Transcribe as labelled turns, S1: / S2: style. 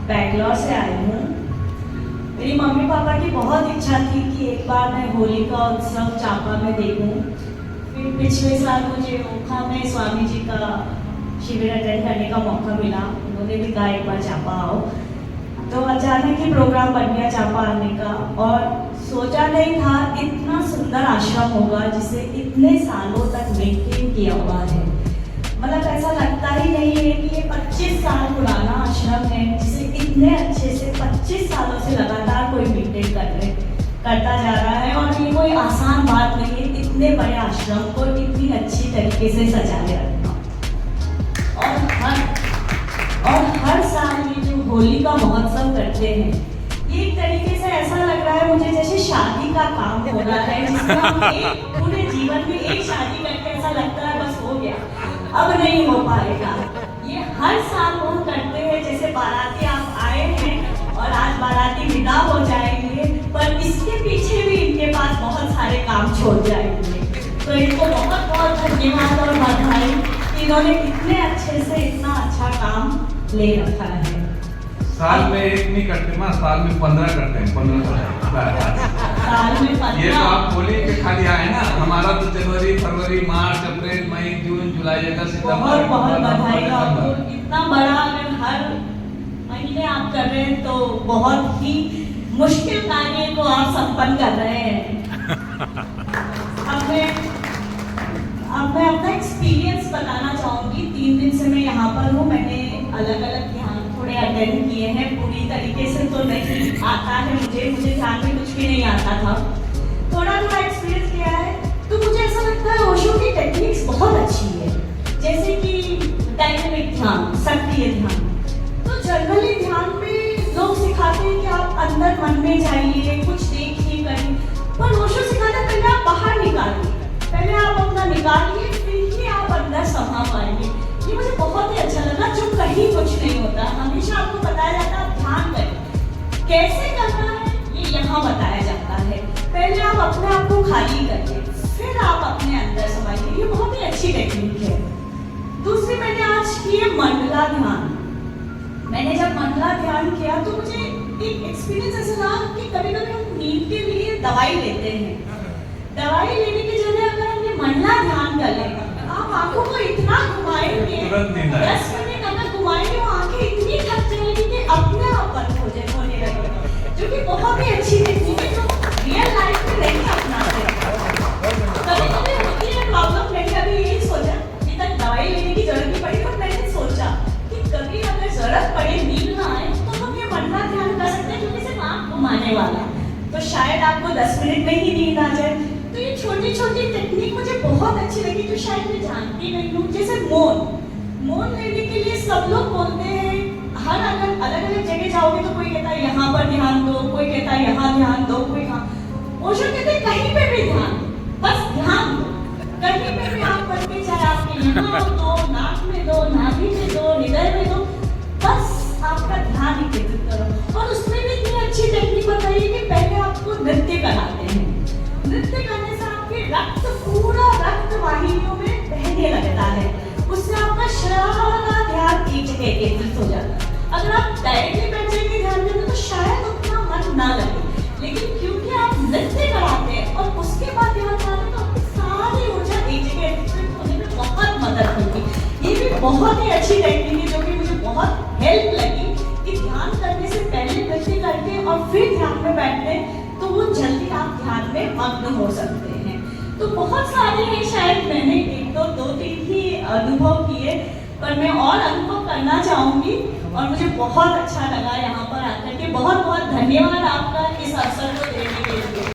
S1: बैंगलोर से आई हूँ। मेरी मम्मी पापा की बहुत इच्छा थी कि एक बार मैं होली का उत्सव चापा में देखूँ। फिर पिछले साल मुझे ओखा में स्वामी जी का शिविर अटेंड करने का मौका मिला। उन्होंने भी कहा एक बार चापा आओ, तो अचानक ही प्रोग्राम बन गया चापा आने का। और सोचा नहीं था इतना सुंदर आश्रम होगा जिसे इतने सालों तक मेंटेन किया हुआ है। मतलब ऐसा लगता ही नहीं है कि ये 25 साल पुराना आश्रम है जिसे इतने अच्छे से 25 सालों से लगातार कोई मेंटेन करता जा रहा है। और ये कोई आसान बात नहीं है इतने बड़े आश्रम को इतनी अच्छी तरीके से सजाए रखना। और हर साल ये जो होली का महोत्सव करते हैं, ये एक तरीके से ऐसा लग रहा है मुझे जैसे शादी का काम हो रहा है, जिसमें हम एक पूरे जीवन में एक शादी करके ऐसा लगता है बस हो गया, अब नहीं हो पाएगा। ये हर साल वो करते हैं जैसे बाराती आप आए हैं और आज बाराती विदा हो जाएंगे, पर इसके पीछे भी इनके पास बहुत सारे काम छोड़ जाएंगे। तो इनको बहुत बहुत धन्यवाद और बधाई कि इन्होंने इतने अच्छे से इतना अच्छा काम ले रखा है।
S2: साल में एक नहीं करते माँ, साल में 15 करते हैं। 15
S1: साल में 15।
S2: ये तो आप होली के खाली आए ना, हमारा तो जनवरी फरवरी मार्च अप्रैल मई जून जुलाई अगस्त सितंबर।
S1: बहुत बहुत बधाई आपको। इतना बड़ा अगर हर महीने आप कर रहे हैं तो बहुत ही मुश्किल कार्य को आप संपन्न कर रहे हैं। अब मैं अपना एक्सपीरियंस बताना चाहूँगी। 3 दिन से मैं यहाँ पर हूँ। मैंने अलग अलग ध्यान थोड़े अटेंड किए हैं। पूरी तरीके से तो नहीं आता है मुझे ध्यान में कुछ भी नहीं आता था। थोड़ा एक्सपीरियंस किया है तो मुझे ऐसा लगता है ओशो की टेक्निक्स बहुत अच्छी है। जैसे कि डायनेमिक ध्यान, सक्रिय ध्यान। तो जनरली ध्यान में लोग सिखाते हैं कि आप अंदर मन में जाइए, कुछ देखिए करिए, पर ओशो सिखाता है पहले आप बाहर निकालिए, पहले आप अपना निकालिए, फिर ही आप अंदर समा पाएंगे। ये मुझे बहुत ही अच्छा लगा। जो कहीं कुछ नहीं होता, हमेशा आपको बताया जाता है आप ध्यान करें, कैसे करना है ये यहाँ बताया जाता है। पहले आप अपने आप को खाली करिए, फिर आप अपने अंदर समाइए। ये बहुत ही अच्छी टेक्निक है। दूसरी मैंने आज की है मंडला ध्यान। मैंने जब मंडला ध्यान किया तो मुझे एक एक्सपीरियंस ऐसा रहा कि कभी कभी हम नींद के लिए दवाई लेते हैं। दवाई लेने की जगह अगर हम ये मंडला ध्यान कर लें, आप आंखों को इतना घुमाएंगे, 10 मिनट अगर घुमाएंगे वो आंखें इतनी थक जाएंगी कि अपने आप बंद होने लगेगी, जो कि बहुत ही अच्छी टेक्निक है जो रियल लाइफ में नहीं अपनाते। कभी कभी होती है प्रॉब्लम। मैंने अभी यही सोचा कि तक दवाई लेने की जरूरत नहीं पड़ी, पर मैंने सोचा कि कभी अगर जरूरत पड़े, नींद ना आए, तो हम ये मंडला ध्यान कर सकते हैं जो कि सिर्फ आंख घुमाने वाला है। तो शायद आपको 10 मिनट में ही नींद आ जाए। तो ये छोटी छोटी टेक्निक मुझे बहुत अच्छी लगी जो शायद मैं जानती नहीं हूँ। जैसे मौन लेने के लिए सब लोग बोलते हैं, हर अलग अलग जगह जाओगे तो कोई कहता है यहाँ पर ध्यान दो, कोई कहता है यहाँ ध्यान दो, कोई यहाँ। ओशो कहते हैं कहीं पे भी ध्यान, बस ध्यान दो, कहीं पे भी आप करके, चाहे आपके यहाँ दो, नाक में दो, नाभि में दो, हृदय में दो, बस आपका ध्यान केंद्रित करो। और उसमें भी इतनी अच्छी टेक्निक बताइए कि पहले आपको नृत्य कराते हैं। नृत्य करने से आपके पूरा रक्त वाहिनियों में बहने लगता है, उससे आपका सारा ध्यान एक जगह केंद्रित हो जाता है। अगर आप डायरेक्टली बैठ जाएंगे ध्यान देने तो शायद उतना मन ना लगे, लेकिन क्योंकि आप नृत्य कराते हैं और उसके बाद ध्यान कराते हैं तो आपकी सारी ऊर्जा एक जगह एकत्रित होने में बहुत मदद होगी। ये भी बहुत ही अच्छी टेक्निक है जो कि मुझे बहुत हेल्प लगी कि ध्यान करने से पहले नृत्य करके और फिर ध्यान में बैठते तो वो जल्दी आप ध्यान में मग्न हो सकते हैं। तो बहुत सारे हैं, शायद मैंने 1-2-3 ही अनुभव किए, पर मैं और अनुभव करना चाहूँगी। और मुझे बहुत अच्छा लगा यहाँ पर आकर के। बहुत बहुत धन्यवाद आपका इस अवसर को देने के लिए।